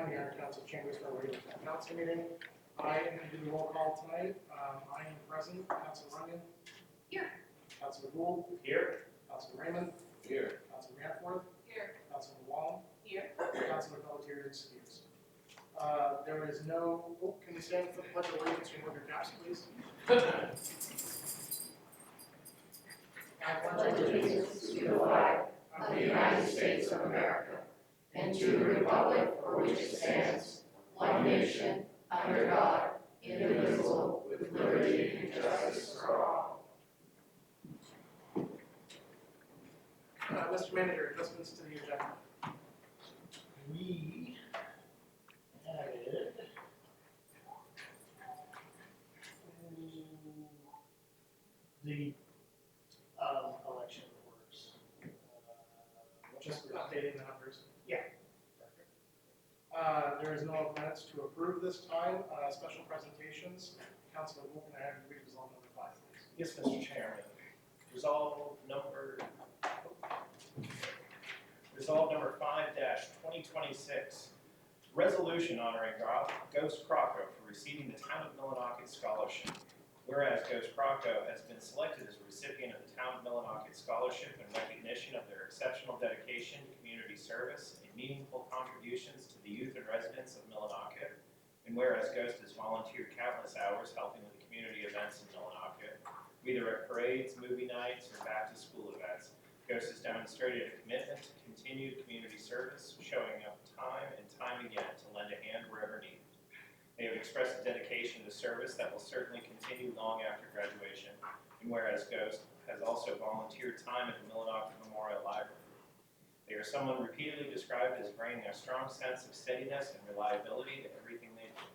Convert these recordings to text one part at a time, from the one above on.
Town Council chambers for a regular town council meeting. I am going to do the roll call tonight. I am present. Councilor Runyon. Here. Councilor Gould. Here. Councilor Raymond. Here. Councilor Danforth. Here. Councilor Wallin. Here. Councilor Pelletier excused. There is no, can we stand for the pledge of allegiance and remove your caps, please? I pledge allegiance to the flag of the United States of America and to the republic for which it stands, one nation, under God, indivisible, with liberty and justice for all. Mr. Manager, adjustments to the agenda. We added the election works. Just updating the numbers. Yeah. Perfect. There is no minutes to approve this time. Special presentations. Councilor Wolf, can I have you read resolve number 5, please? Yes, Mr. Chairman. Resolve number 5-2026. Resolution honoring Ghost Crocco for receiving the Town of Millinocket Scholarship. Whereas Ghost Crocco has been selected as a recipient of the Town of Millinocket Scholarship in recognition of their exceptional dedication to community service and meaningful contributions to the youth and residents of Millinocket. And whereas Ghost has volunteered countless hours helping with the community events in Millinocket, whether at parades, movie nights, or back-to-school events, Ghost has demonstrated a commitment to continued community service, showing up time and time again to lend a hand wherever needed. They have expressed a dedication to service that will certainly continue long after graduation, and whereas Ghost has also volunteered time at the Millinocket Memorial Library. They are someone repeatedly described as bringing a strong sense of steadiness and reliability to everything they do.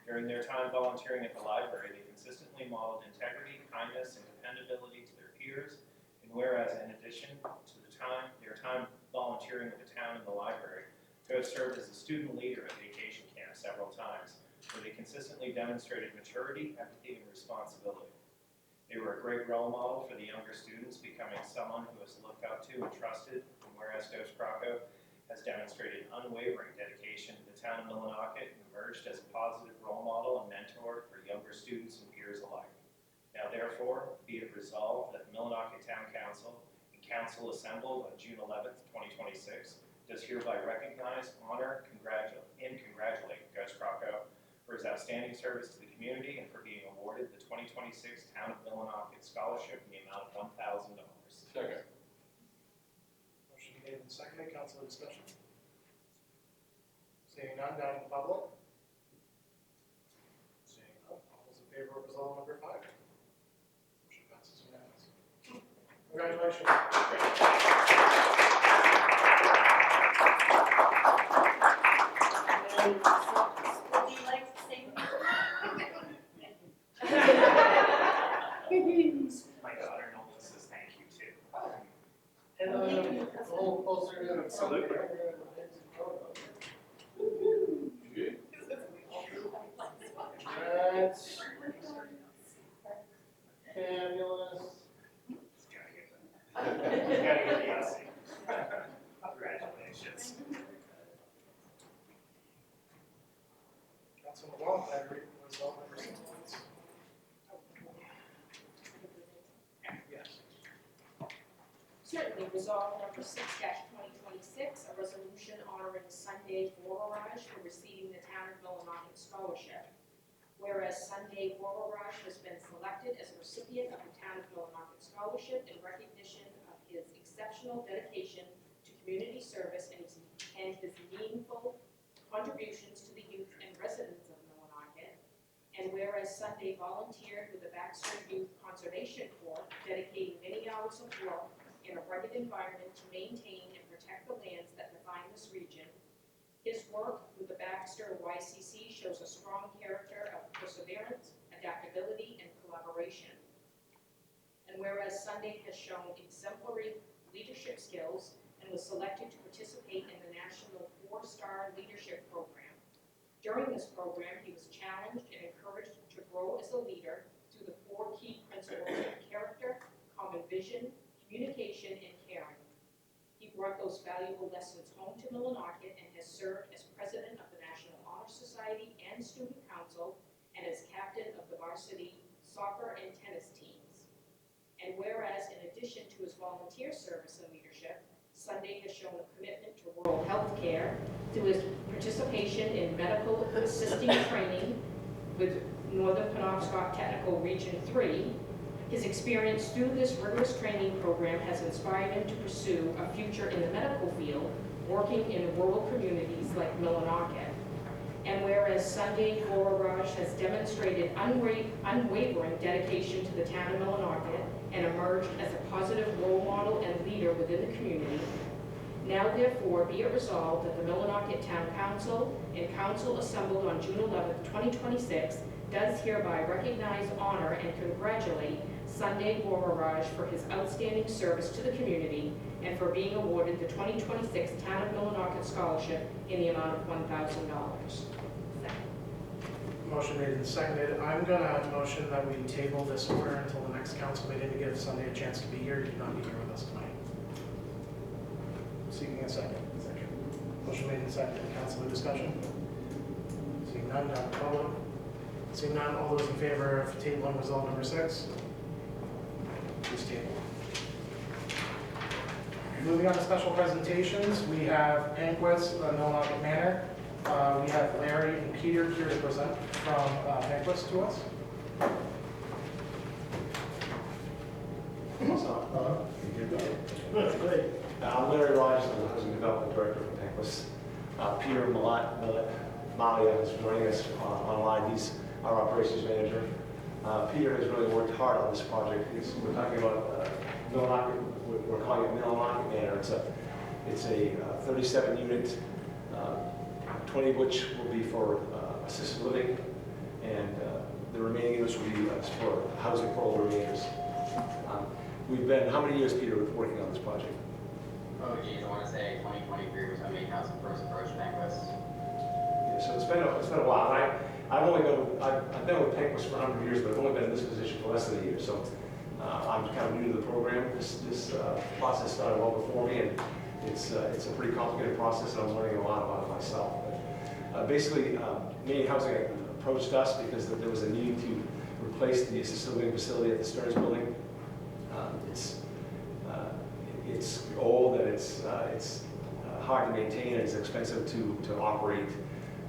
During their time volunteering at the library, they consistently modeled integrity, kindness, and dependability to their peers, and whereas in addition to their time volunteering with the town and the library, Ghost served as a student leader at vacation camp several times, where they consistently demonstrated maturity, empathy, and responsibility. They were a great role model for the younger students, becoming someone who is looked up to and trusted, and whereas Ghost Crocco has demonstrated unwavering dedication to the town of Millinocket and emerged as a positive role model and mentor for younger students and peers alike. Now therefore, be it resolved that the Millinocket Town Council and Council assembled on June 11th, 2026, does hereby recognize, honor, and congratulate Ghost Crocco for his outstanding service to the community and for being awarded the 2026 Town of Millinocket Scholarship in the amount of $1,000. Second. Motion made and seconded. Councilor discussion. Seeing none, down in the public. Seeing none, all those in favor of resolve number 5? Motion passes unanimously. Congratulations. Would you like to sing? My daughter Nola says thank you too. And a little closer to Absolutely. That's fabulous. You gotta get the blessing. Congratulations. Councilor Wallin, can I read resolve number 6, please? Yes. Certainly, resolve number 6-2026, a resolution honoring Sunday Borage for receiving the Town of Millinocket Scholarship. Whereas Sunday Borage has been selected as a recipient of the Town of Millinocket Scholarship in recognition of his exceptional dedication to community service and his meaningful contributions to the youth and residents of Millinocket. And whereas Sunday volunteered with the Baxter Youth Conservation Corps, dedicating many hours of work in a rugged environment to maintain and protect the lands that define this region, his work with the Baxter YCC shows a strong character of perseverance, adaptability, and collaboration. And whereas Sunday has shown exemplary leadership skills and was selected to participate in the National 4-Star Leadership Program. During this program, he was challenged and encouraged to grow as a leader through the 4 key principles of character, common vision, communication, and caring. He brought those valuable lessons home to Millinocket and has served as president of the and student council, and is captain of the varsity soccer and tennis teams. And whereas in addition to his volunteer service and leadership, Sunday has shown a commitment to rural health care through his participation in medical assisting training with Northern Penobscot Technical Region 3. His experience through this rigorous training program has inspired him to pursue a future in the medical field, working in rural communities like Millinocket. And whereas Sunday Goraraj has demonstrated unwavering dedication to the town of Millinocket and emerged as a positive role model and leader within the community, now therefore be it resolved that the Millinocket Town Council and Council assembled on June 11, 2026, does hereby recognize, honor, and congratulate Sunday Goraraj for his outstanding service to the community and for being awarded the 2026 Town of Millinocket Scholarship in the amount of $1,000. Motion made and seconded. I'm gonna motion that we table this order until the next council meeting to give Sunday a chance to be here. He did not be here with us tonight. Seeking a second. Motion made and seconded. Councilor discussion? Seeing none, down to public. Seeing none, all those in favor of tabling resolve number 6? Please table. Moving on to special presentations, we have banquets, Millinocket Manor. We have Larry and Peter here to present from banquets to us. That's great. I'm Larry Rogers, I'm the Housing Development Director for Banquets. Peter Malia is joining us online. He's our operations manager. Peter has really worked hard on this project. We're talking about Millinocket, we're calling it Millinocket Manor. It's a 37-unit, 20 of which will be for assisted living, and the remaining units will be for housing for all the remainers. We've been, how many years, Peter, working on this project? Oh geez, I want to say 2023 was when we house first approach banquets. Yeah, so it's been a while. I've been with Banquets for 100 years, but I've only been in this position for less than a year. So I'm kind of new to the program. This process started well before me, and it's a pretty complicated process, and I'm learning a lot about it myself. But, basically, Maine Housing approached us because there was a need to replace the assisted living facility at the Stearns Building. It's old, and it's hard to maintain, and it's expensive to operate,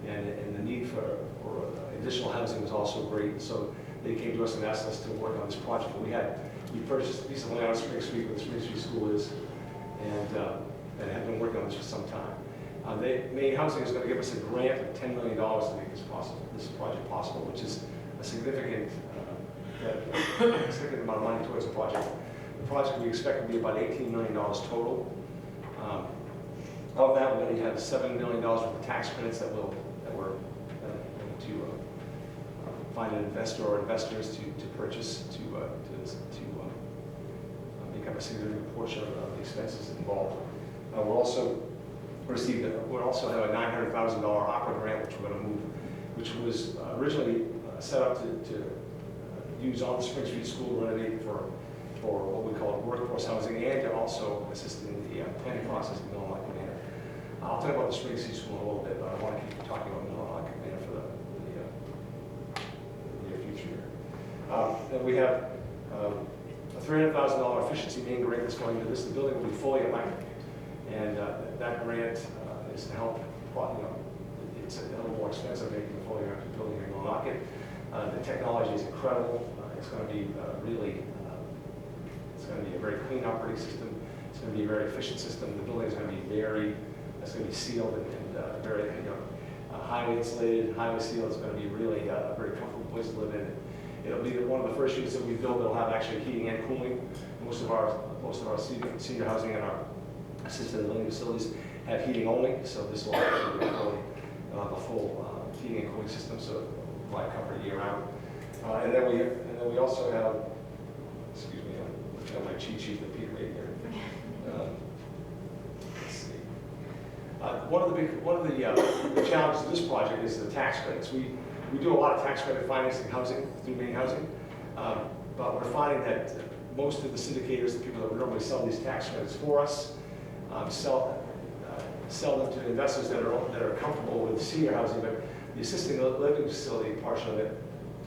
and the need for additional housing was also great. So they came to us and asked us to work on this project. We purchased a piece of land on Spring Street where the Spring Street School is, and have been working on this for some time. Maine Housing is going to give us a grant of $10 million to make this project possible, which is a significant amount of money towards the project. The project we expect will be about $18 million total. Of that, we're going to have $7 million worth of tax credits that we're going to find an investor or investors to purchase to make up a significant portion of the expenses involved. We'll also have a $900,000 opera grant, which we're going to move, which was originally set up to use on the Spring Street School, renovate for what we call workforce housing, and to also assist in the planning process in Millinocket Manor. I'll talk about the Spring Street School in a little bit, but I want to keep talking about Millinocket Manor for the near future. Then we have a $300,000 efficiency main grant that's going to this. The building will be fully electric, and that grant is to help. It's a little more expensive making a fully electric building in Millinocket. The technology is incredible. It's going to be it's going to be a very clean operating system. It's going to be a very efficient system. The building is going to be it's going to be sealed and very, highly insulated, highly sealed. It's going to be really a very comfortable place to live in. It'll be one of the first units that we build that'll have actually heating and cooling. Most of our senior housing and our assisted living facilities have heating only, so this will actually be the full heating and cooling system, so it'll provide comfort year round. And then we also have, excuse me, I'm looking at my cheat sheet that Peter made here. Let's see. One of the challenges of this project is the tax credits. We do a lot of tax credit financing housing through Maine Housing, but we're finding that most of the syndicators, the people that would normally sell these tax credits for us, sell them to investors that are comfortable with senior housing, but the assisted living facility portion of it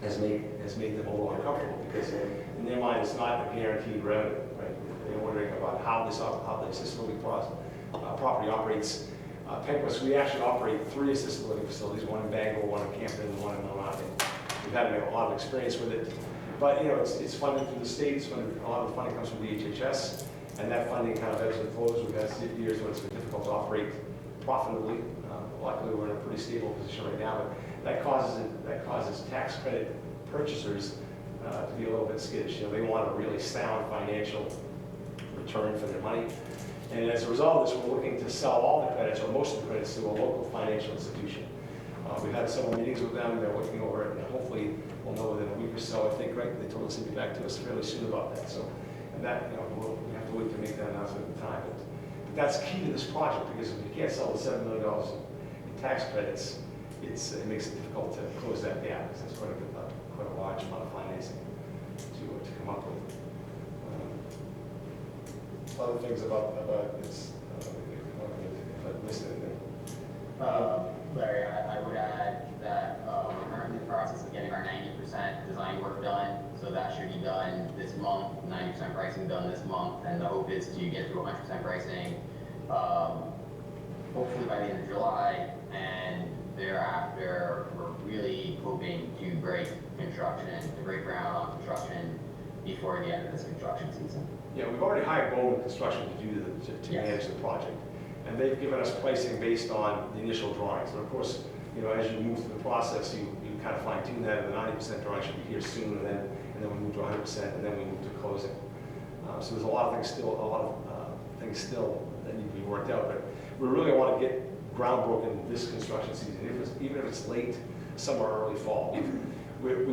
has made them a little uncomfortable, because in their mind, it's not a guaranteed revenue, right? They're wondering about how the assisted living property operates. Penquist, we actually operate 3 assisted living facilities, one in Bangor, one in Camden, and one in Millinocket. We've had a lot of experience with it. But, you know, it's funded through the state. A lot of the funding comes from the HHS, and that funding kind of ebbs and flows. We've had years when it's been difficult to operate profitably. Luckily, we're in a pretty stable position right now, but that causes tax credit purchasers to be a little bit skittish. You know, they want a really sound financial return for their money. And as a result of this, we're looking to sell all the credits, or most of the credits, to a local financial institution. We've had several meetings with them. They're looking over it, and hopefully we'll know within a week or so. I think, right? They told us to be back to us fairly soon about that. So, and that, you know, we have to wait to make that announcement at the time. But that's key to this project, because if you can't sell the $7 million in tax credits, it makes it difficult to close that gap, because that's quite a large amount of financing to come up with. Other things about this, if I missed anything. Larry, I would add that we're currently in the process of getting our 90% design work done, so that should be done this month, 90% pricing done this month, and the hope is to get to 100% pricing hopefully by the end of July, and thereafter we're really hoping to break ground on construction before the end of this construction season. Yeah, we've already hired Bowman Construction to manage the project. And they've given us pricing based on the initial drawings. And of course, you know, as you move through the process, you kind of fine tune that, and the 90% drawing should be here soon, and then we move to 100%, and then we move to closing. So there's a lot of things still that need to be worked out, but we really want to get ground broken this construction season, even if it's late summer or early fall. We're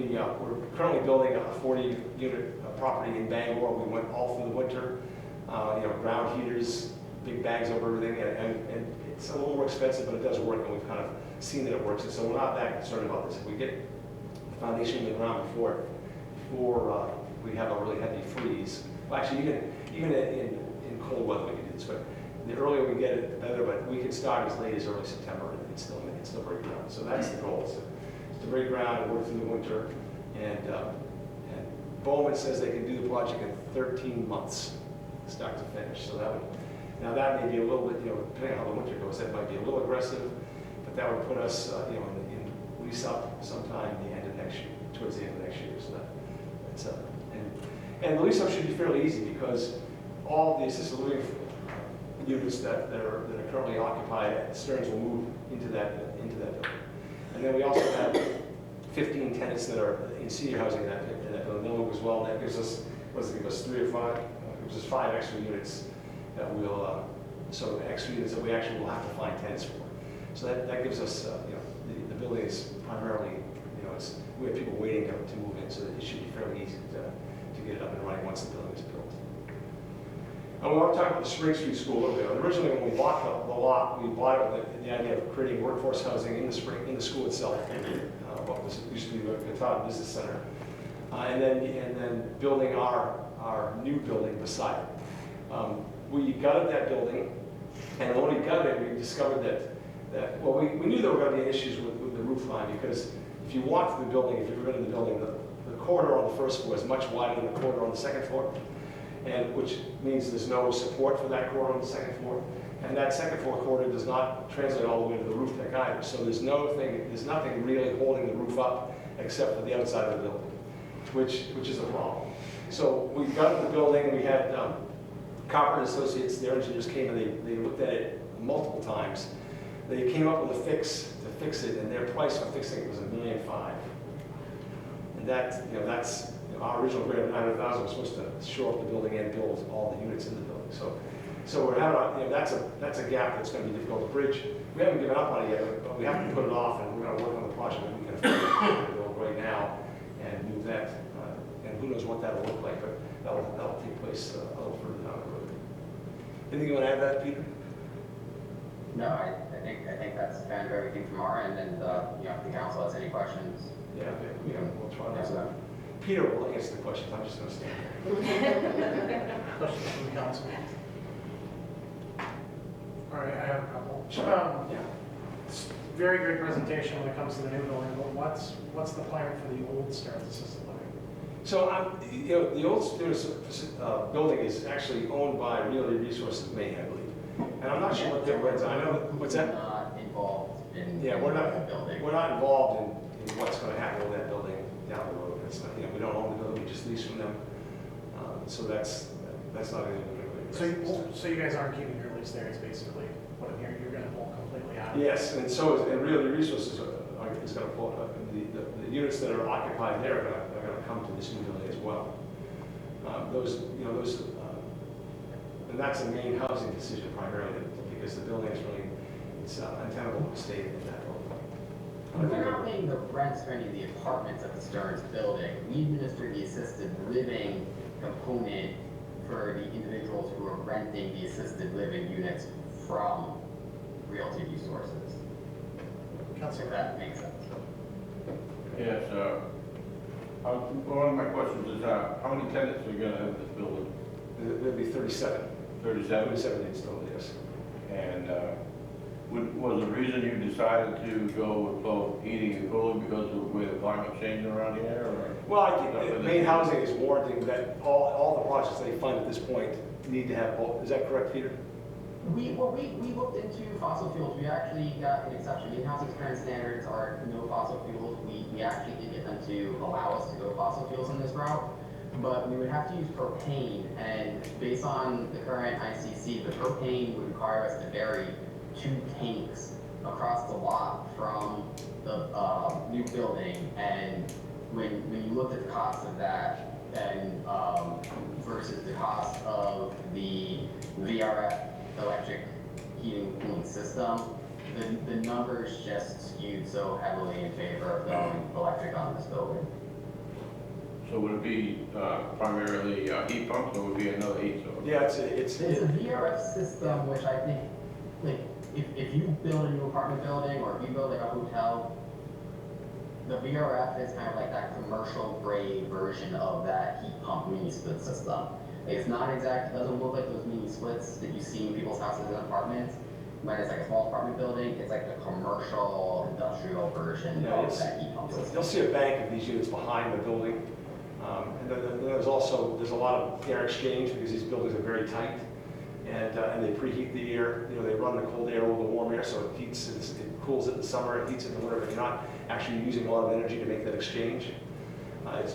currently building a 40-unit property in Bangor. We went all through the winter, you know, ground heaters, big bags over everything, and it's a little more expensive, but it does work, and we've kind of seen that it works, and so we're not that concerned about this. If we get the foundation in the ground before we have a really heavy freeze, well, actually, even in cold weather we can do this, but the earlier we get it, the better, but we can start as late as early September, and it's still break ground. So that's the goal, is to break ground and work through the winter, and Bowman says they can do the project in 13 months, start to finish, so now that may be a little bit, you know, depending on how the winter goes, that might be a little aggressive, but that would put us, you know, in lease up sometime the end of next year, towards the end of next year. So that's and the lease up should be fairly easy, because all the assisted living units that are currently occupied at Stearns will move into that building, and then we also have 15 tenants that are in senior housing in that building. They'll move as well, and that gives us, what does it give us, 3 or 5? It gives us 5 extra units. That we'll, so extra units that we actually will have to find tenants for. So that gives us, you know, the building is primarily, you know, we have people waiting to move in, so it should be fairly easy to get it up and running once the building is built. And we want to talk about the Spring Street School a little bit. Originally, when we bought the lot, we bought it with the idea of creating workforce housing in the school itself, what was used to be the Todd Business Center, and then building our new building beside it. We gutted that building, and when we gutted it, we discovered that well, we knew there were going to be issues with the roof line, because if you walk through the building, if you've been in the building, the corridor on the first floor is much wider than the corridor on the second floor, and which means there's no support for that corridor on the second floor, and that second floor corridor does not translate all the way to the roof deck either. So there's nothing really holding the roof up except for the outside of the building, which is a problem. So we gutted the building. We had Copper and Associates, their engineers came and they looked at it multiple times. They came up with a fix to fix it, and their price for fixing it was $1.5 million. And that's our original grant of $900,000 was supposed to shore up the building and build all the units in the building. So we're having that's a gap that's going to be difficult to bridge. We haven't given up on it yet, but we have to put it off, and we're going to work on the project that we can afford to build right now and move that. And who knows what that will look like, but that'll take place a little further down the road. Anything you want to add to that, Peter? No, I think that's kind of everything from our end, and you know, if the council has any questions. Yeah, we'll try Yes, that. Peter will answer the questions. I'm just going to stand there. Questions from the council? All right, I have a couple. Yeah. very great presentation when it comes to the new building, but what's the plan for the old Stearns Assisted Living? So, you know, the old students' building is actually owned by Realty Resources Maine, I believe. And I'm not sure what their rents are. I know, what's that? Not involved in. Yeah, we're the not, building. we're not involved in what's gonna happen with that building down the road. It's not, you know, we don't own the building, we just lease from them. So that's not anything to do with it. So you guys aren't keeping your lease there, is basically what I'm hearing, you're gonna pull completely out? Yes, and so is, and Realty Resources is gonna pull, the units that are occupied there are gonna come to this new building as well. And that's a main housing decision primarily, because the building is really, it's untenable to stay in that building. We're not paying the rents for any of the apartments at the Stearns building. We administer the assisted living component for the individuals who are renting the assisted living units from Realty Resources. If Councilor, that makes sense. Yes, one of my questions is, how many tenants are you gonna have in this building? There'll be 37. 37? 37 installed, yes. And, was the reason you decided to go with both heating and cooling because of the way the climate's changing around here, or? Well, I think main housing is warranting that all the projects they fund at this point need to have both. Is that correct, Peter? We looked into fossil fuels. We actually got an exception. In-house experience standards are no fossil fuels. We actually did get them to allow us to go fossil fuels in this route, but we would have to use propane, and based on the current ICC, the propane would require us to bury 2 tanks across the lot from the new building, and when you looked at the cost of that and versus the cost of the VRF electric heating and cooling system, the numbers just skewed so heavily in favor of going electric on this building. So would it be primarily heat pumps, or would it be another heat source? Yeah, it's It's a VRF system, which I think, like, if you build a new apartment building or if you build like a hotel, the VRF is kind of like that commercial grade version of that heat pump mini split system. It's not exact, it doesn't look like those mini splits that you see in people's houses and apartments. When it's like a small apartment building, it's like the commercial industrial version Yeah, of that heat pump system. You'll see a bank of these units behind the building. And then there's a lot of air exchange because these buildings are very tight. And they preheat the air, you know, they run the cold air over the warm air, so it heats, it cools it in the summer, it heats it in the winter, but you're not actually using a lot of energy to make that exchange.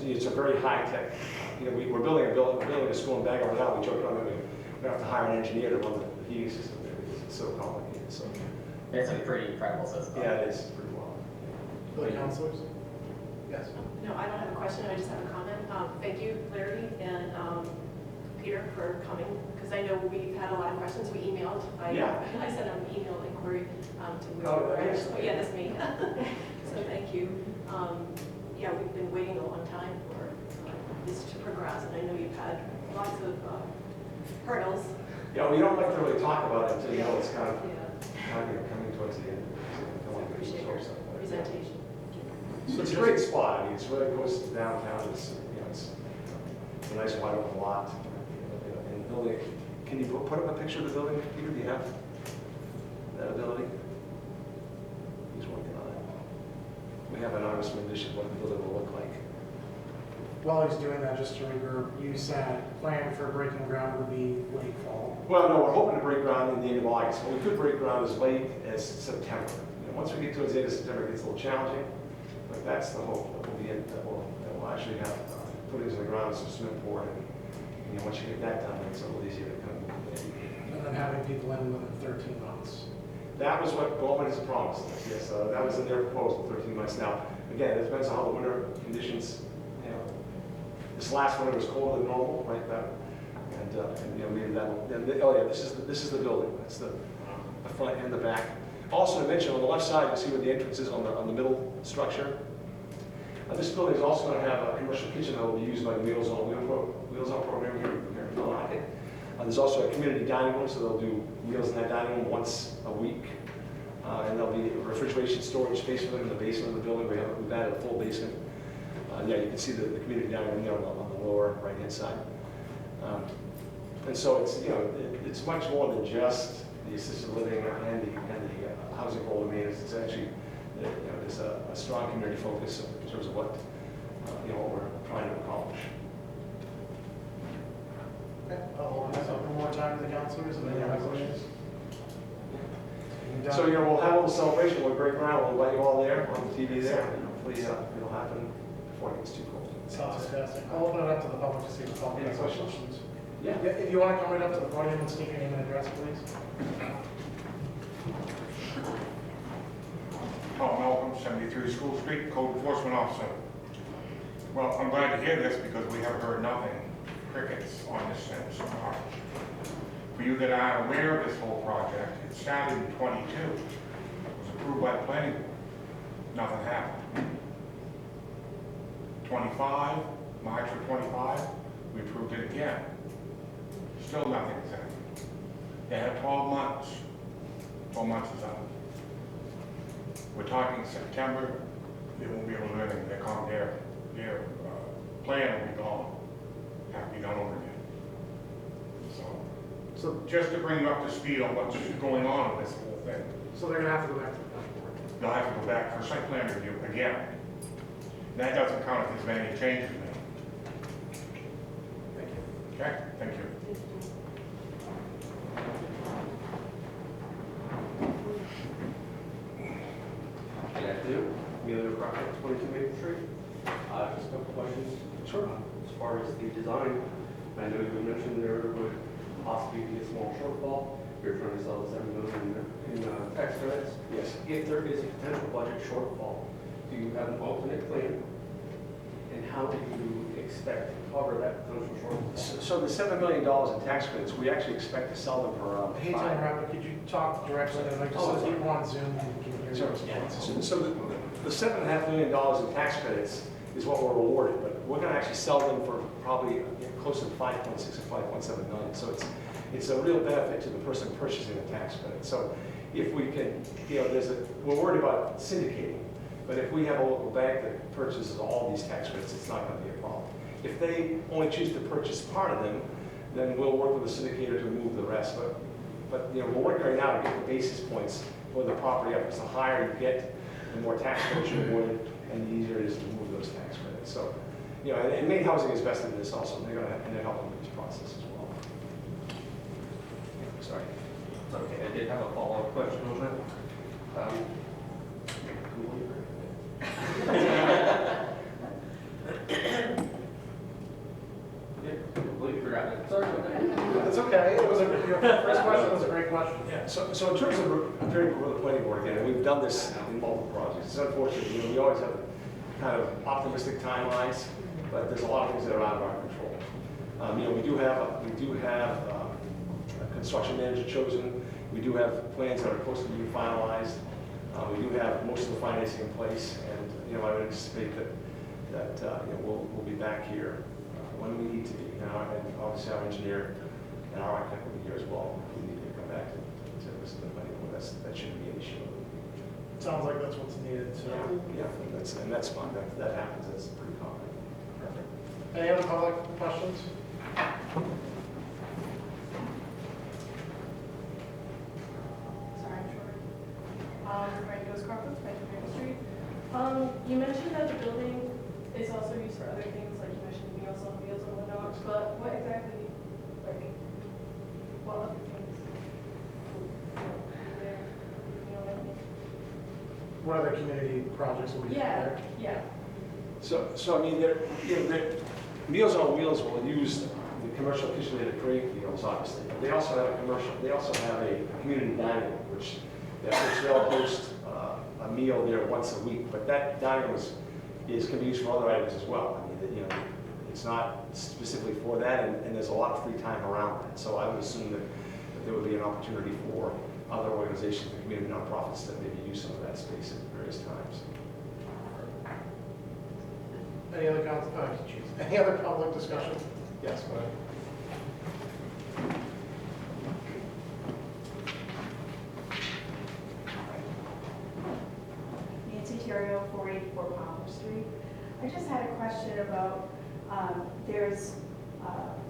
It's a very high-tech, you know, we're building a school in Bangor now, we joke around that we have to hire an engineer to run the heating system there because it's so complicated, so. It's a pretty incredible system. Yeah, it is pretty well. the councilors? Yes. No, I don't have a question, I just have a comment. Thank you, Larry and Peter, for coming, because I know we've had a lot of questions. We emailed. I sent an email inquiry to Oh, yes. Oh, yeah, that's me. So thank you. Yeah, we've been waiting a long time for this to progress, and I know you've had lots of hurdles. Yeah, we don't like to really talk about it until, you know, it's kind of, Yeah, coming towards the end. so I appreciate your presentation. So it's a great spot, I mean, it's really close to downtown, it's, you know, it's a nice wide open lot. And the building, can you put up a picture of the building, Peter, do you have that ability? He's working on it. We have an honest rendition of what the building will look like. While he's doing that, just to regroup, you said plan for breaking ground would be late fall. Well, no, we're hoping to break ground in the end of August, but we could break ground as late as September. You know, once we get towards the end of September, it gets a little challenging, but that's the hope, that we'll actually have footings in the ground, some cement poured, and, you know, once you get that done, it's a little easier to come in. And then having people in within 13 months. That was what Goldman has promised us, yes, that was in their proposal, 13 months. Now, again, it depends on how the winter conditions, you know, this last winter was colder than normal, right, and you know, maybe that, oh yeah, this is the building, that's the front and the back. Also to mention, on the left side, you see where the entrance is on the middle structure. This building is also going to have a commercial kitchen that will be used by the Meals on Wheels program here in Millinocket. There's also a community dining room, so they'll do meals in that dining room once a week. And there'll be a refrigeration storage space for them in the basement of the building. We've added a full basement. Yeah, you can see the community dining room there on the lower right-hand side. And so it's, you know, it's much more than just the assisted living and the housing for older maintenance. It's actually, there's a strong community focus in terms of what, what we're trying to accomplish. Okay, I'll hold this up one more time to the councilors, and then you have questions. So, we'll have a little celebration, we'll break around, we'll invite you all there on the TV there, and hopefully it'll happen before it gets too cold. Sounds fantastic. I'll open it up to the public to see if the public Any has questions? questions. Yeah. If you want to come right up to the podium and state your name and address, please. Tom Malcolm, 73 School Street, Code Enforcement Officer. Well, I'm glad to hear this because we have heard nothing, crickets on this since March. For you that aren't aware of this whole project, it started in '22. It was approved by the planning board. Nothing happened. 25, March of 25, we approved it again. Still nothing is happening. They had 12 months. 12 months is up. We're talking September, they won't be able to do anything. Their plan will be gone, have to be done over again. So just to bring you up to speed on what's going on with this whole thing, So they're going to have to go back to the planning board. they'll have to go back for site plan review again. That doesn't count if there's been any changes made. Thank you. Okay, thank you. Good afternoon, Millinocket, 22 Maple Street. Just a couple questions. Sure. As far as the design, I know you mentioned there would possibly be a small shortfall. You're trying to sell the $7 million in tax credits. Yes. If there is a potential budget shortfall, do you have an alternate plan? And how do you expect to cover that potential shortfall? So the $7 million in tax credits, we actually expect to sell them for around Hey, Tom Rabbit, could you talk directly to the mic, just so that people on Zoom can hear Sure. you? So the $7.5 million in tax credits is what we're awarded, but we're going to actually sell them for probably closer to 5.6 or 5.7 million. So it's a real benefit to the person purchasing the tax credit. So if we can, we're worried about syndicating, but if we have a local bank that purchases all these tax credits, it's not going to be a problem. If they only choose to purchase part of them, then we'll work with the syndicator to move the rest. But we're working right now to get the basis points for the property up. Because the higher you get, the more tax credits you're awarded, and the easier it is to move those tax credits. So, and Maine Housing is vested in this also. They're helping with this process as well. Sorry. Okay, I did have a follow-up question on that. Completely forgot it. Sorry about that. That's okay. Your first question was a great question. Yeah, so in terms of appearing before the planning board again, and we've done this in multiple projects. It's unfortunate, we always have kind of optimistic timelines, but there's a lot of things that are out of our control. We do have a construction manager chosen. We do have plans that are close to being finalized. We do have most of the financing in place, and I would anticipate that we'll be back here when we need to be. And obviously our engineer and our architect will be here as well. We need to come back to this the planning board. That shouldn't be an issue. Sounds like that's what's needed, so. Yeah, and that's fine. That happens. That's pretty common. Perfect. Any other public questions? Sorry, I'm short. Right, Ghost Carpets, 22 Maple Street. You mentioned that the building is also used for other things, like you mentioned meals on wheels and whatnot, but what exactly, what other things? There, what I mean? What other community projects will be there? Yeah. So I mean, Meals on Wheels will use the commercial kitchen-aided crate meals, obviously. But they also have a community dining, which they'll host a meal there once a week. But that dining can be used for other items as well. I mean, it's not specifically for that, and there's a lot of free time around that. So I would assume that there would be an opportunity for other organizations and community nonprofits that maybe use some of that space at various times. Any other public discussion? Yes, go ahead. Nancy Terrio, 484 Palmer Street. I just had a question about, there's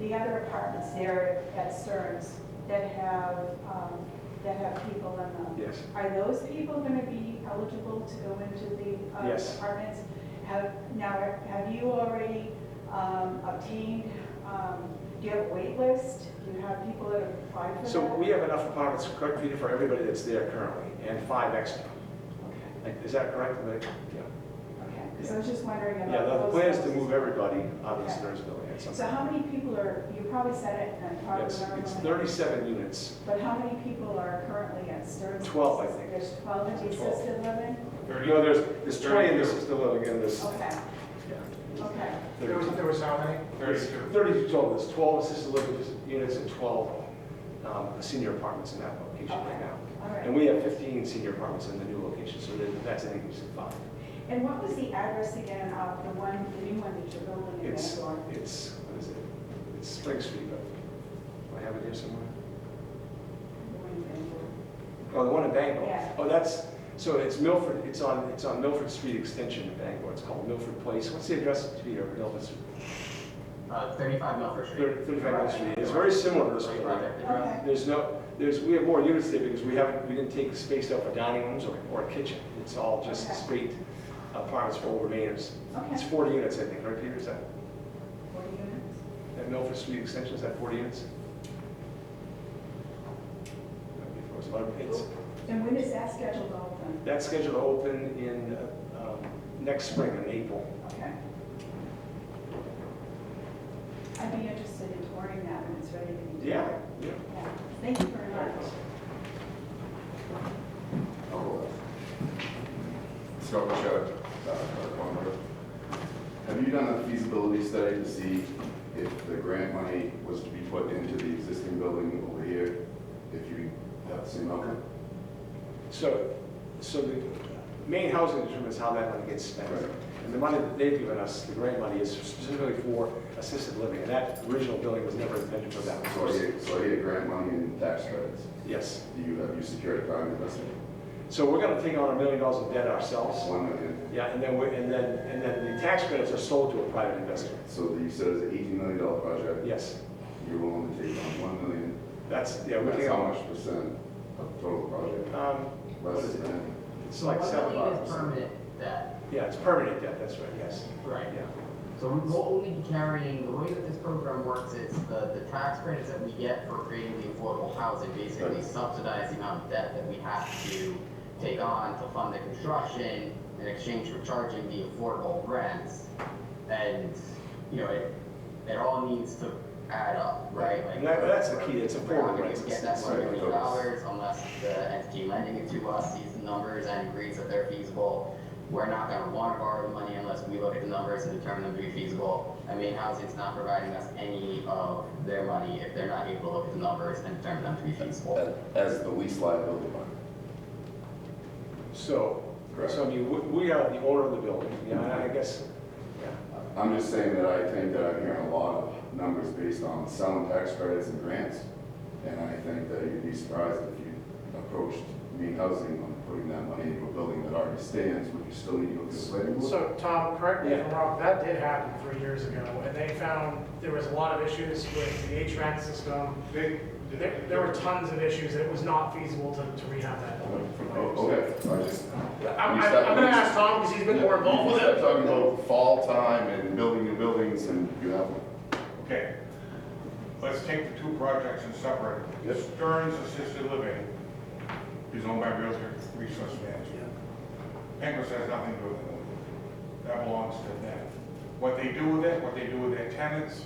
the other apartments there at Stearns that have that have people in them. Yes. Are those people gonna be eligible to go into the Yes. apartments? Have you already obtained, do you have a wait list? Do you have people that have applied for that? So we have enough apartments created for everybody that's there currently, and 5 extra. Okay, Is that correct? Yeah. okay, because I was just wondering about. Yeah, the those plan is to houses. move everybody out of the Okay. Stearns building at some So point. how many people are, you probably said it and probably It's remember. 37 units. But how many people are currently at Stearns? 12, I think. There's 12 in the 12. assisted living? No, there's 20 in this assisted living and this. Okay, Yeah. okay. There was how many? 32 total. There's 12 assisted living units and 12 senior apartments in that location right now. All right. And we have 15 senior apartments in the new location, so that's an increase of 5. And what was the address again of the new one that you're building in It's, Bangor? what is it? It's Spring Street, but do I have it here somewhere? The one in Bangor. Oh, the one in Bangor? Yeah. Oh, so it's Milford, it's on Milford Street Extension in Bangor. It's called Milford Place. What's the address to be here, Milford? 35 Milford Street. 35 Milford Street. It's very similar to this Right building. there. Okay. We have more units there because we didn't take space out for dining rooms or a kitchen. It's all just Okay. straight apartments for old remainers. It's Okay. 40 units, I think, right, Peter? Is that 40 units? at Milford Street Extension, is that 40 units? It's, And when is that scheduled to open? that's scheduled to open in next spring, in April. Okay. I'd be interested in touring that when it's ready to be. Yeah, toured. yeah. Yeah. Thank you very much. Scott Bouchard, Congress. Have you done a feasibility study to see if the grant money was to be put into the existing building over here, if you have the same outcome? So the main housing determines how that money gets spent. Right. And the money that they've given us, the grant money, is specifically for assisted living. And that original building was never intended for that. So I get grant money and tax credits. Yes. Have you secured a private investment? So we're going to take on $1 million of debt ourselves. $1 million. Yeah, and then the tax credits are sold to a private investor. So you said it's an $18 million project. Yes. You're willing to take on $1 million. That's, yeah, we're That's taking how on. much percent of total project? What Less is it? than, it's like 1 million is 7%. permanent debt. Yeah, it's permanent debt, that's right, yes. Right. Yeah. So we will only be carrying, the way that this program works is the tax credits that we get for creating the affordable housing basically subsidize the amount of debt that we have to take on to fund the construction in exchange for charging the affordable rents. And, it all needs to add up, right? Like, And that's the key, it's we're not affordable gonna rents. get that $1 Right. million unless the entity lending it to us sees the numbers and agrees that they're feasible. We're not gonna wanna borrow the money unless we look at the numbers and determine them to be feasible. And Maine Housing's not providing us any of their money if they're not able to look at the numbers and determine them to be feasible. As the lease liability fund. So, Correct. I mean, we are the owner of the building, yeah, and I guess, yeah. I'm just saying that I think that I'm hearing a lot of numbers based on selling tax credits and grants. And I think that you'd be surprised if you approached Maine Housing on putting that money into a building that already stands, would you still need to go to the planning board? So, Tom, correct me if I'm wrong, that did happen 3 years ago, and they found there was a lot of issues with the HVAC system. There were tons of issues, that it was not feasible to rehab that building. Oh, okay, I just. I'm gonna ask Tom, because he's been more involved with Start it. talking about fall time and building new buildings, and you have one. Okay. Let's take the two projects and separate. Yep. Stearns Assisted Living is owned by Realtor Resource Management. Penguins has nothing to do with it. That belongs to them. What they do with it, what they do with their tenants,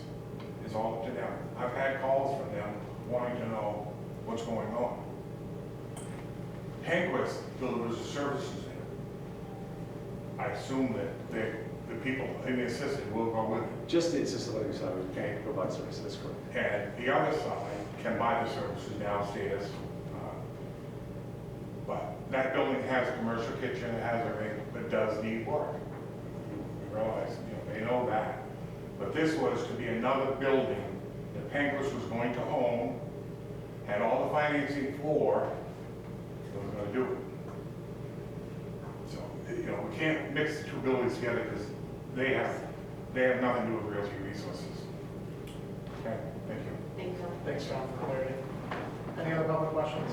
is all up to them. I've had calls from them wanting to know what's going on. Penquist delivers the services there. I assume that the people in the assisted will go with it. Just the assisted living side, we can't provide services, that's correct. And the other side can buy the services downstairs. But that building has a commercial kitchen, it has everything, but does need work. You realize, they know that. But this was to be another building that Penquist was going to own, had all the financing for, it was gonna do it. So, we can't mix the two buildings together because they have nothing to do with Realty Resources. Okay, thank you. Thank you. Thanks, Tom, for clarity. Any other public questions?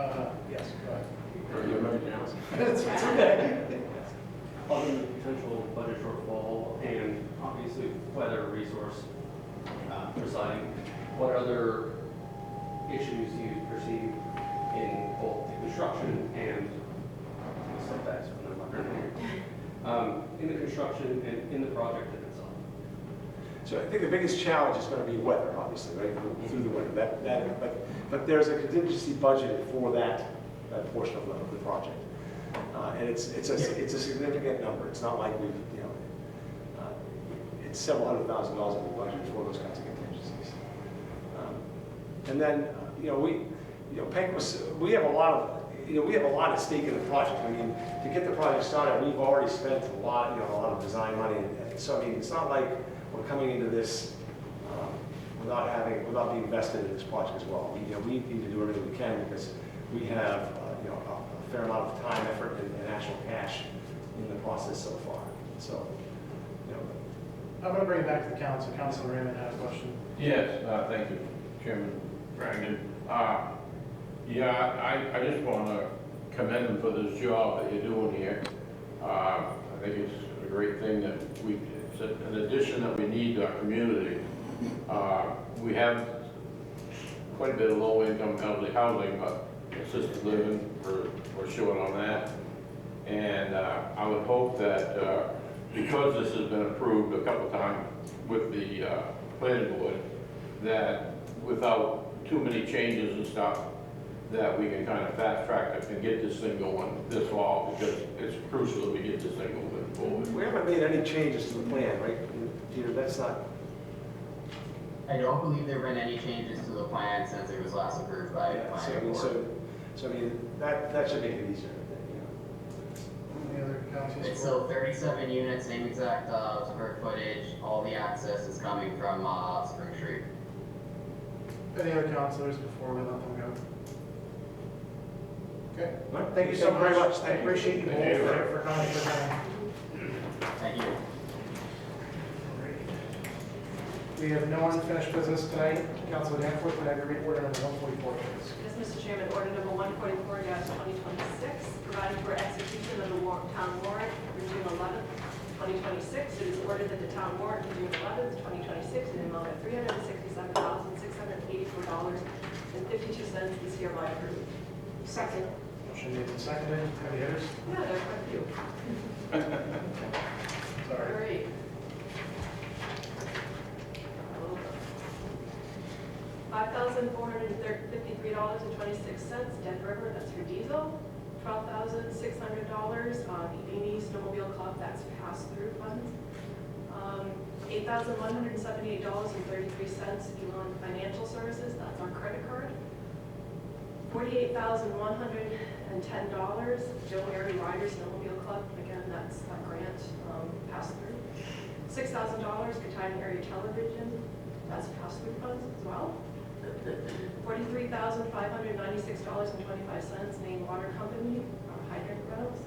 Yes, go ahead. Or you remember now? It's okay. Other than the potential budget shortfall and obviously weather resource presiding, what other issues do you perceive in both the construction and setbacks from the in the construction and in the project itself? So I think the biggest challenge is going to be weather, obviously, right, through the winter. But there's a contingency budgeted for that portion of the project. And it's a significant number. It's not like we've, it's several $100,000 that we budgeted for those kinds of contingencies. And then, we have a lot of, we have a lot at stake in the project. I mean, to get the project started, we've already spent a lot of design money. And so, I mean, it's not like we're coming into this without being invested in this project as well. We need to do everything we can because we have, a fair amount of time, effort, and actual cash in the process so far. So, I'm going to bring it back to the council. Councilor Raymond had a question. Yes, thank you, Chairman Brannigan. Yeah, I just want to commend them for this job that you're doing here. I think it's a great thing that it's an addition that we need to our community. We have quite a bit of low-income elderly housing, but assisted living, we're short on that. And I would hope that because this has been approved a couple times with the planning board, that without too many changes and stuff, that we can kind of fast track it and get this thing going this fall, because it's crucial that we get this thing moving forward. we haven't made any changes to the plan, right, Peter? That's not. I don't believe there have been any changes to the plan since it was last approved by the Yeah, planning board. so I mean, that should make it easier. Any other councils? It's still 37 units, same exact square footage. All the access is coming from Spring Street. Any other councilors before we let them go? Okay. All right, Thank you so very much. I Thank you. appreciate you both for coming and presenting. Thank you. We have no unfinished business tonight. Councilor Danforth, would I have your order number 144, please? Yes, Mr. Chairman, order number 144-2026, providing for execution of the town warrant for June 11th, 2026. It is ordered that the town warrant for June 11th, 2026, in the amount of $367,684.52 is hereby approved. Second. Motion made and seconded. Heavy hitters? Yeah, there are quite a few. Sorry. All right. $5,453.26, Dead River, that's for diesel. $12,600 on Ebini Snowmobile Club, that's pass-through funds. $8,178.33, Elon Financial Services, that's our credit card. $48,110, Joe Mary Riders Snowmobile Club, again, that's a grant pass-through. $6,000, Katahdin Area Television, that's pass-through funds as well. $43,596.25, Maine Water Company, hydrant rentals.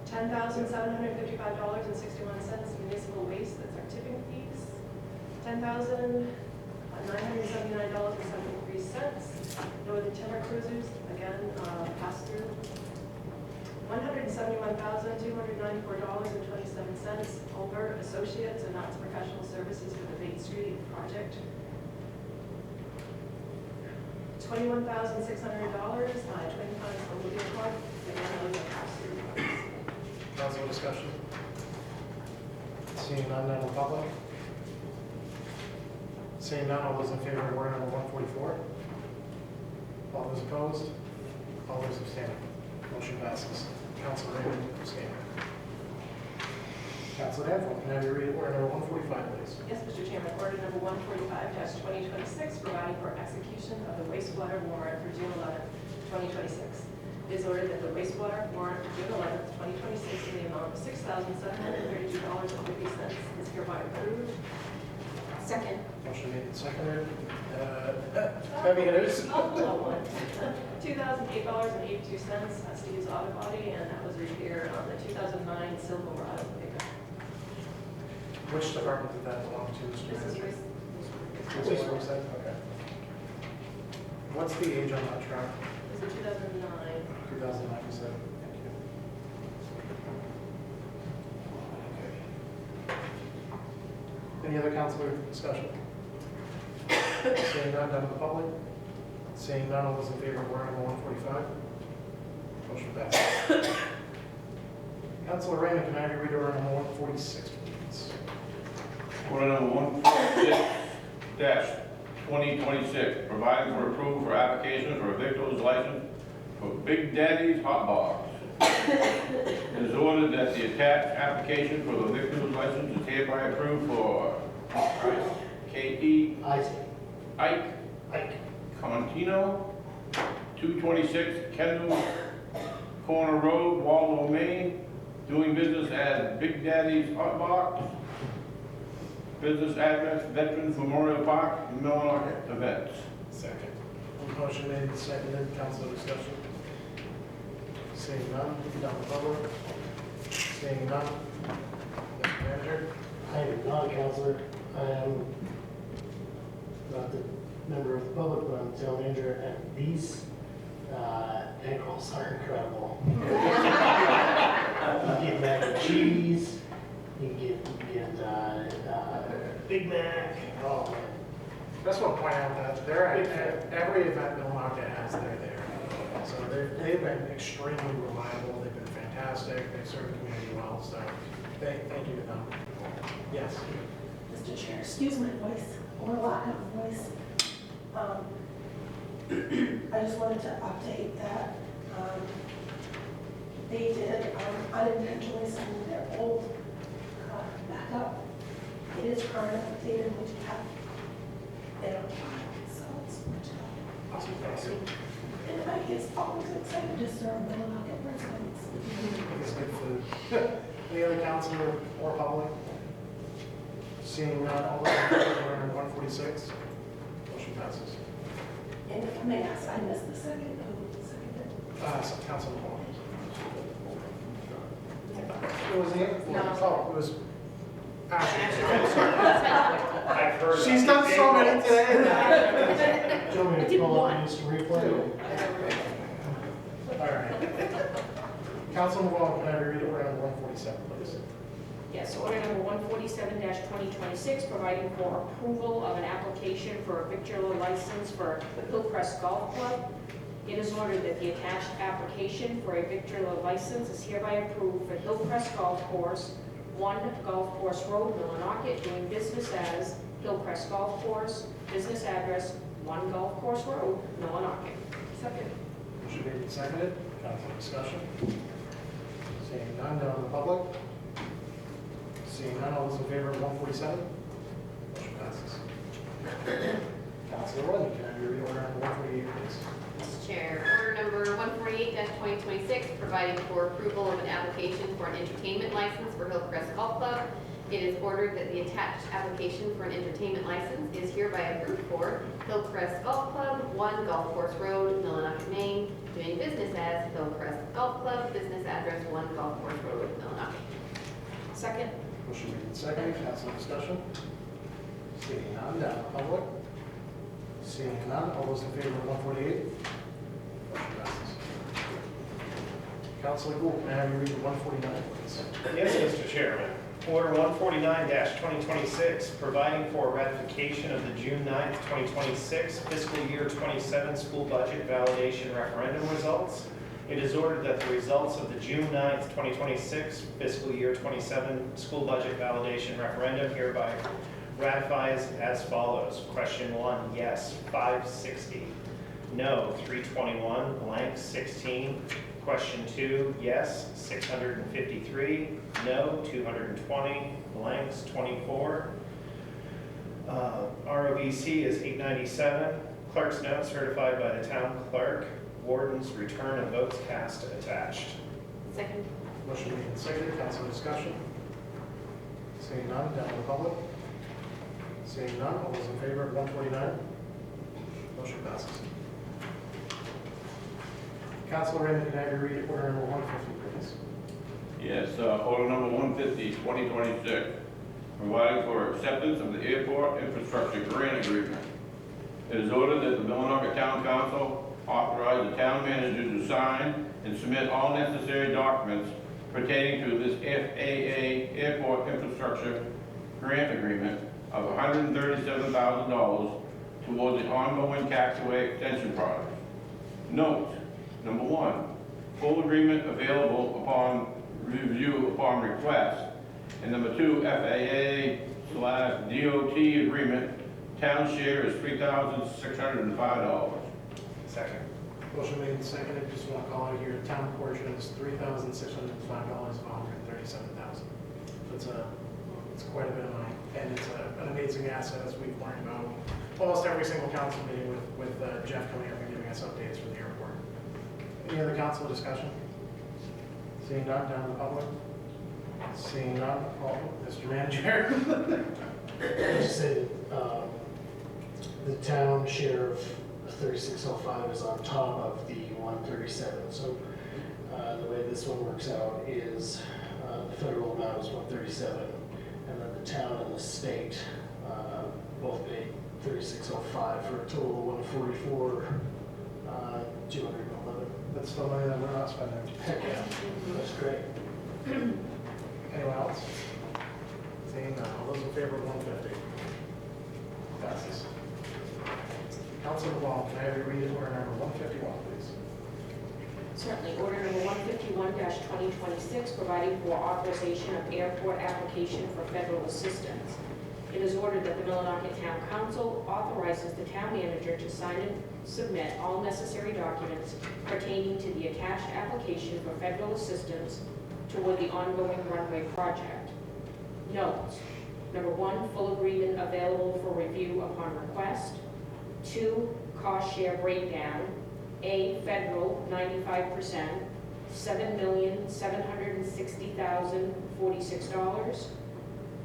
$10,755.61, municipal waste, that's our tipping fees. $10,979.73, Northern Timber Cruisers, again, pass-through. $171,294.27, Olber Associates, and that's professional services for the Bait Street project. $21,600, Twin Pines Snowmobile Club, again, those are pass-through funds. Council discussion? Seeing none, Madam Public? Seeing none, all those in favor of order number 144? All those opposed? All those abstaining? Motion passes. Council Raymond abstaining. Council Danforth, can I have you read order number 145, please? Yes, Mr. Chairman, order number 145-2026, providing for execution of the wastewater warrant for June 11th, 2026. It is ordered that the wastewater warrant for June 11th, 2026, in the amount of $6,732.50 is hereby approved. Second. Motion made and seconded. Heavy hitters? $2,008.82, that's to use auto body, and that was repaired on the 2009 Silverado pickup. Which department did that belong to, Mr. This is Manager? Wastewater, you said? Okay. What's the age on that truck? Is it 2009? 2009, you said. Thank you. Okay. Any other councilor discussion? Seeing none, down to the public. Seeing none, all those in favor of warrant number 145? Motion passes. Councilor Raymond, can I have you read order number 146, please? Order number 146-2026, providing for approval for application for a victuals license for Big Daddy's Hot Dogs. It is ordered that the attached application for the victuals license is hereby approved for K.E. Ike Contino, 226 Kendall Corner Road, Waldo, Maine, doing business as Big Daddy's Hot Box. Business address, Veterans Memorial Park, Millinocket events. Second. Motion made and seconded, councilor discussion. Seeing none, down the public. Seeing none, Mr. Manager. I am not a counselor. I am not the member of the public, but I'm the town manager, and these ankles are incredible. You get mac and cheese, you get Big Mac. Oh man. Just want to point out that they're at every event Millinocket has, they're there. So they've been extremely reliable, they've been fantastic, they serve the community well, so thank you to them. Yes. Mr. Chair, excuse my voice, or lack of voice. I just wanted to update that they did unintentionally send their old backup. It is current updated, which have they don't file, so it's much Awesome. and I guess always excited to serve Millinocket residents. It's good food. Any other councilor or public? Seeing none, all those in favor of order 146? Motion passes. And if I may ask, I missed the second, who seconded? Councilor Moore. It was it? No. Oh, it was Ashley. I've heard. She's done so many today. Do you want me to pull up and just replay? All right. Councilman Wall, can I read order number 147, please? Yes, order number 147-2026, providing for approval of an application for a victular license for Hillcrest Golf Club. It is ordered that the attached application for a victular license is hereby approved for Hillcrest Golf Course, 1 Golf Course Road, Millinocket, doing business as Hillcrest Golf Course, business address, 1 Golf Course Road, Millinocket. Second. Motion made and seconded. Council discussion. Seeing none, down to the public. Seeing none, all those in favor of 147? Motion passes. Councilor Rowland, can I read order number 148, please? Mr. Chair, order number 148-2026, providing for approval of an application for an entertainment license for Hillcrest Golf Club. It is ordered that the attached application for an entertainment license is hereby approved for Hillcrest Golf Club, 1 Golf Course Road, Millinocket, Maine, doing business as Hillcrest Golf Club, business address 1 Golf Course Road, Millinocket. Second. Motion made and seconded. Council discussion. Seeing none, down to the public. Seeing none, all those in favor of 148? Motion passes. Councilor Gould, can I have you read the 149, please? Yes, Mr. Chairman. Order 149-2026, providing for ratification of the June 9th, 2026 fiscal year 27 school budget validation referendum results. It is ordered that the results of the June 9th, 2026 fiscal year 27 school budget validation referendum hereby ratifies as follows. Question 1, yes, 560. No, 321, blank, 16. Question 2, yes, 653. No, 220, blanks, 24. ROVC is 897. Clerk's note certified by the town clerk. Warden's return of votes cast attached. Second. Motion made and seconded. Council discussion. Seeing none, down to the public. Seeing none, all those in favor of 149? Motion passes. Councilor Raymond, can I have you read order number 150, please? Yes, order number 150, 2026, providing for acceptance of the airport infrastructure grant agreement. It is ordered that the Millinocket Town Council authorize the town manager to sign and submit all necessary documents pertaining to this FAA Airport Infrastructure Grant Agreement of $137,000 toward the ongoing taxiway extension project. Note, number one, full agreement available upon review upon request. And number two, FAA/DOT agreement, town share is $3,605. Second. Motion made and seconded, just want to call out here, town portion is $3,605 of $137,000. It's quite a bit of money, and it's an amazing asset, as we've learned about almost every single council meeting with Jeff coming up and giving us updates for the airport. Any other council discussion? Seeing none, down to the public. Seeing none, Mr. Manager. I just say the town share of 3605 is on top of the 137. So the way this one works out is the federal amount is 137, and then the town and the state both pay 3605 for a total of 144, 211. That's the money that we're not spending. Heck yeah, that's great. Anyone else? Seeing none, all those in favor of 150? Passes. Councilman Wong, can I have you read order number 151, please? Certainly, order number 151-2026, providing for authorization of airport application for federal assistance. It is ordered that the Millinocket Town Council authorizes the town manager to sign and submit all necessary documents pertaining to the attached application for federal assistance toward the ongoing runway project. Notes: number one, full agreement available for review upon request. 2, cost share breakdown. A, federal, 95%, $7,760,046.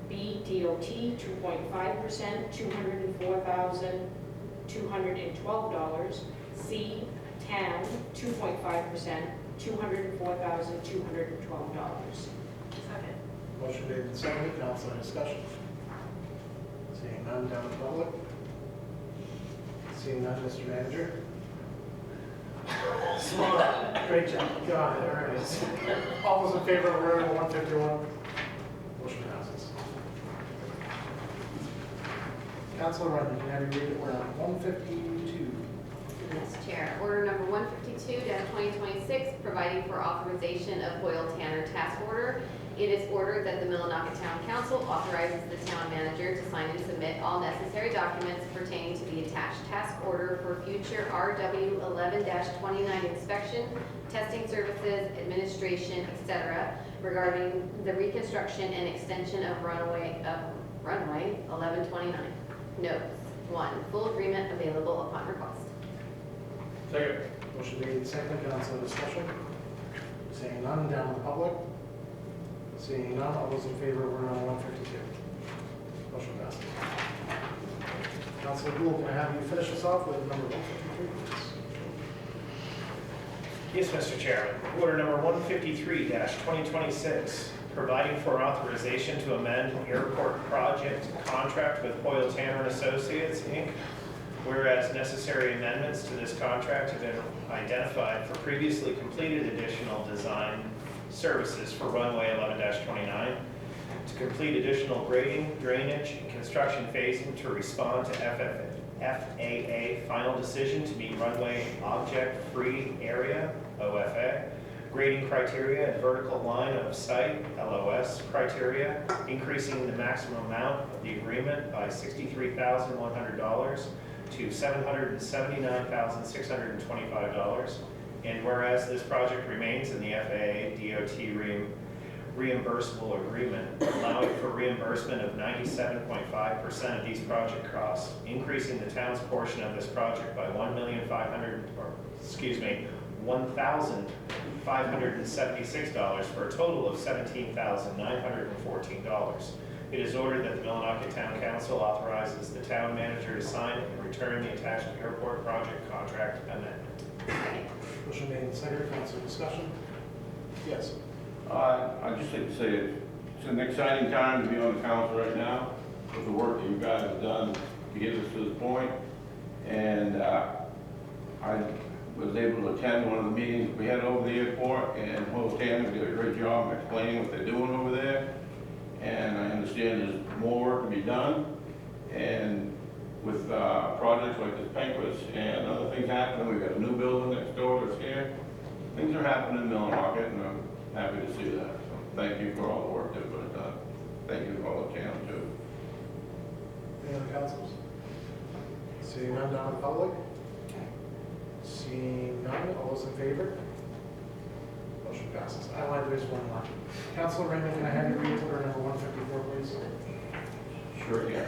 B, DOT, 2.5%, $204,212. C, town, 2.5%, $204,212. Second. Motion made and seconded, council discussion. Seeing none, down to the public. Seeing none, Mr. Manager. Great job. Got it, there it is. All those in favor of order number 151? Motion passes. Councilor Rundle, can I have you read order number 152? Mr. Chair, order number 152-2026, providing for authorization of Hoyle Tanner Task Order. It is ordered that the Millinocket Town Council authorizes the town manager to sign and submit all necessary documents pertaining to the attached task order for future RW 11-29 inspection, testing services, administration, etc., regarding the reconstruction and extension of runway 1129. Notes: 1, full agreement available upon request. Second. Motion made and seconded, council discussion. Seeing none, down to the public. Seeing none, all those in favor of order number 152? Motion passes. Councilor Gould, can I have you finish us off with number 153, please? Yes, Mr. Chairman. Order number 153-2026, providing for authorization to amend airport project contract with Hoyle Tanner Associates, Inc. Whereas necessary amendments to this contract have been identified for previously completed additional design services for runway 11-29, to complete additional grading, drainage, and construction phasing to respond to FAA final decision to meet runway object-free area, OFA, grading criteria and vertical line of sight, LOS criteria, increasing the maximum amount of the agreement by $63,100 to $779,625. And whereas this project remains in the FAA DOT reimbursable agreement, allowing for reimbursement of 97.5% of these project costs, increasing the town's portion of this project by $1,576 for a total of $17,914. It is ordered that the Millinocket Town Council authorizes the town manager to sign and return the attached airport project contract amendment. Motion made and seconded, council discussion. Yes. I'd just like to say it's an exciting time to be on the council right now with the work that you guys have done to get us to this point. And was able to attend one of the meetings we had over the airport, and Hotel did a great job explaining what they're doing over there. And I understand there's more work to be done, and with projects like this Pancras and other things happening, we've got a new building next door to us here. Things are happening in Millinocket, and I'm happy to see that. So thank you for all the work that was done. Thank you for all the channel too. Any other councils? Seeing none, down in public? Seeing none, all those in favor? Motion passes. I lied, there's one more. Councilor Raymond, can I have you read order number 154, please? Sure, yeah.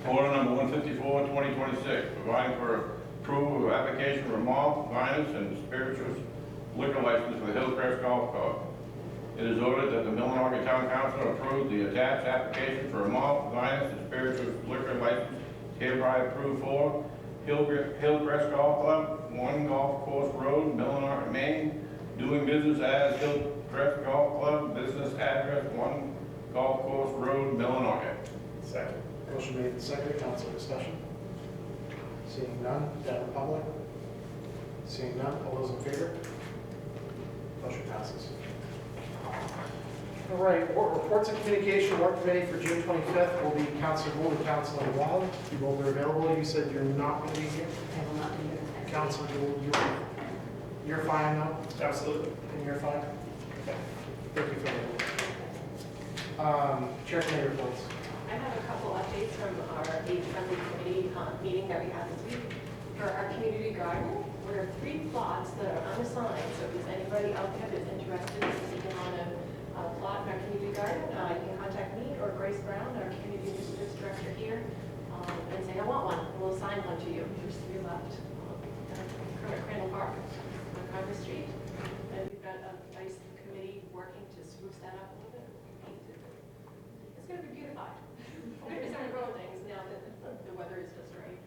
Order number 154, 2026, providing for approval of application for malt, vinous, and spirituous liquor license for the Hillcrest Golf Club. It is ordered that the Millinocket Town Council approve the attached application for a malt, vinous, and spirituous liquor license hereby approved for Hillcrest Golf Club, 1 Golf Course Road, Millinocket, Maine, doing business as Hillcrest Golf Club, business address 1 Golf Course Road, Millinocket. Second. Motion made and seconded. Council discussion. Seeing none, down in public? Seeing none, all those in favor? Motion passes. All right, reports and communication work committee for June 25th will be Councilor Gould and Councilor Wall. You both are available. You said you're not going to be here? I will not be here. Councilor Gould, you're fine though? Absolutely. And you're fine? Okay. Thank you for that. Chair committee reports. I have a couple updates from our age-friendly committee meeting that we had this week. For our community garden, there are 3 plots that are unassigned, so if there's anybody out there that's interested in taking on a plot in our community garden, you can contact me or Grace Brown, our community initiatives director here, and say, I want one, and we'll assign one to you. There's 3 left. Crandall Park on Congress Street, and we've got a nice committee working to spruce that up a little bit. It's going to be beautified. We're going to start growing things now that the weather is just right.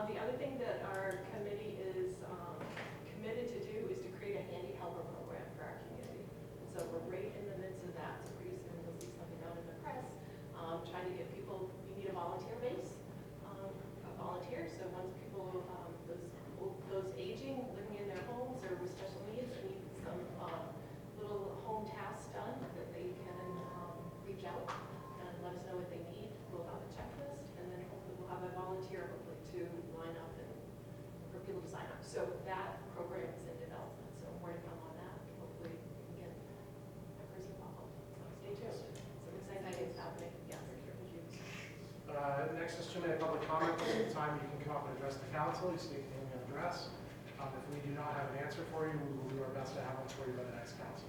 The other thing that our committee is committed to do is to create a handy helper program for our community. And so we're right in the midst of that. So pretty soon you'll see something out in the press trying to get people. We need a volunteer base of volunteers. So once people, those aging, living in their homes or with special needs, need some little home tasks done, that they can reach out and let us know what they need. We'll have a checklist, and then hopefully we'll have a volunteer hopefully to line up and for people to sign up. So that program is in development, so more to come on that. Hopefully we can get a person pop up. So stay tuned. Some exciting things happening. Yes, thank you. Next is 2-minute public comment. At the time you can come up and address the council. You speak name and address. If we do not have an answer for you, we will do our best to have one for you by the next council.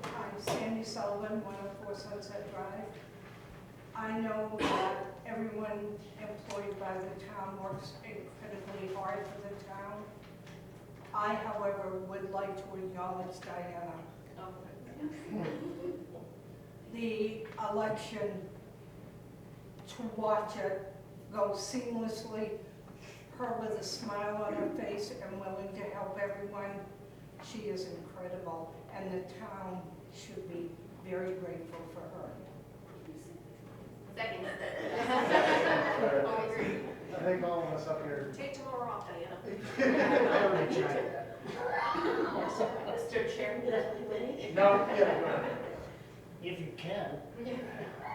I'm Sandy Sullivan, 104 Sunset Drive. I know that everyone employed by the town works incredibly hard for the town. I, however, would like to acknowledge Diana. The election, to watch it go seamlessly, her with a smile on her face and willing to help everyone, she is incredible, and the town should be very grateful for her. Second. I think all of us up here. Take tomorrow off, Diana. I already tried that. Mr. Chairman. No, yeah, go ahead. If you can.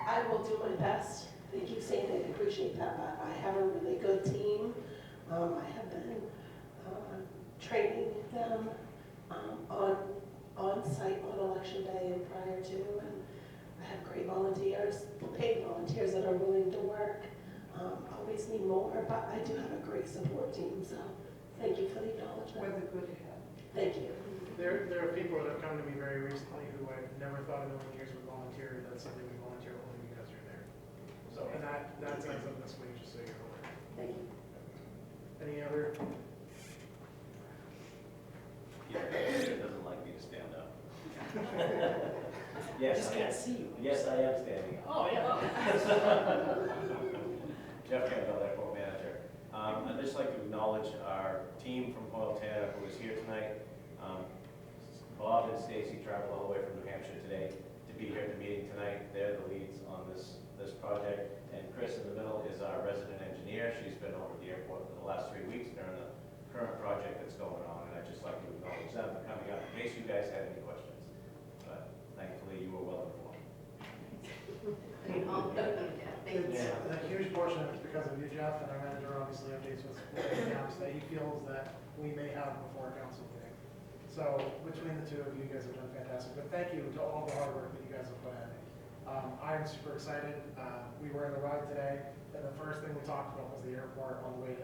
I will do my best. They keep saying they appreciate that, but I have a really good team. I have been training them on site on election day and prior to, and I have great volunteers, paid volunteers that are willing to work. Always need more, but I do have a great support team, so thank you for the acknowledgement. We're the good help. Thank you. There are people that have come to me very recently who I've never thought in a million years would volunteer. That's something we volunteer only because you're there. So, and that ends up this week, just so you're aware. Thank you. Any other? Yeah, it doesn't like me to stand up. Yes, Just can't see you. Yes, I am standing up. Oh, yeah. Jeff Campbell, Airport Manager. I'd just like to acknowledge our team from Hoyleton who is here tonight. Bob and Stacy traveled all the way from New Hampshire today to be here at the meeting tonight. They're the leads on this project. And Chris in the middle is our resident engineer. She's been over at the airport for the last 3 weeks during the current project that's going on. And I'd just like to acknowledge them for coming up in case you guys had any questions. But thankfully, you were well informed. It's a huge portion of it's because of you, Jeff, and our manager obviously updates with gaps that he feels that we may have before a council meeting. So between the two of you, you guys have done fantastic. But thank you to all the hard work that you guys have put in. I'm super excited. We were in the ride today, and the first thing we talked about was the airport on the way to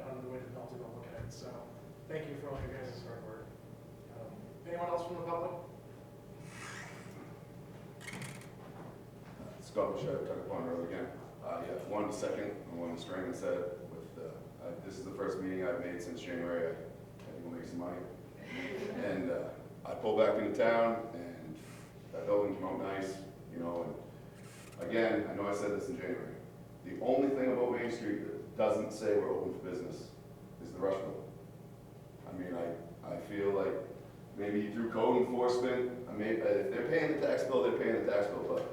Bell to go look at it. So thank you for all your guys' hard work. Anyone else from the public? Scott Boucher, Tucker Pond Road again. Yeah, one second on what Mr. Raymond said. This is the first meeting I've made since January. I think we'll make some money. And I pulled back into town, and that building came out nice, you know. And again, I know I said this in January. The only thing about Main Street that doesn't say we're open for business is the Rush Building. I mean, I feel like maybe through code enforcement, if they're paying the tax bill, they're paying the tax bill, but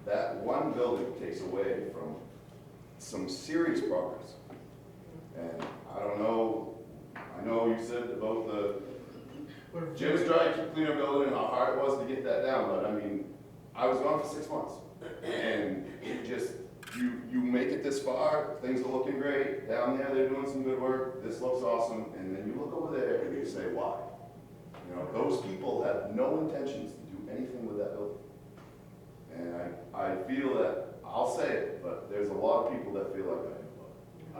that one building takes away from some serious progress. And I don't know, I know you said about the Jim's Dry Cleaner building and how hard it was to get that down, but I mean, I was gone for 6 months. And it just, you make it this far, things are looking great, down there they're doing some good work, this looks awesome, and then you look over there and you say, why? You know, those people have no intentions to do anything with that building. And I feel that, I'll say it, but there's a lot of people that feel like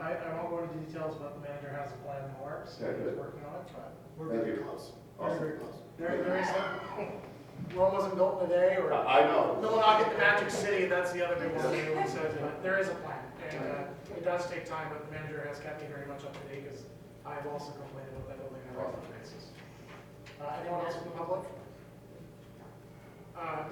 I do. I won't go into details, but the manager has a plan in the works. Yeah, He's good. working on it, but we're Thank very you. close. Awesome. Very close. There is Rome wasn't built in a day, or I know. Millinocket, the Magic City, that's the other big one that everyone says, but there is a plan. And it does take time, but the manager has kept me very much up to date, because I've also complained about that building on a regular basis. Anyone else from the public?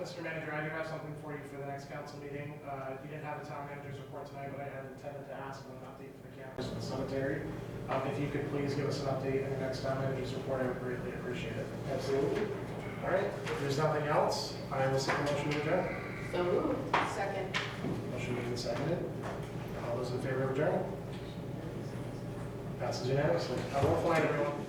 Mr. Manager, I do have something for you for the next council meeting. You didn't have a town manager's report tonight, but I had intended to ask for an update for the campus and the cemetery. If you could please give us an update in the next town manager's report, I would greatly appreciate it. Absolutely. All right, if there's nothing else, I will seek a motion to adjourn. So moved. Second. Motion made and seconded. All those in favor of adjourn? Passes unanimously. Have a wonderful night, everyone.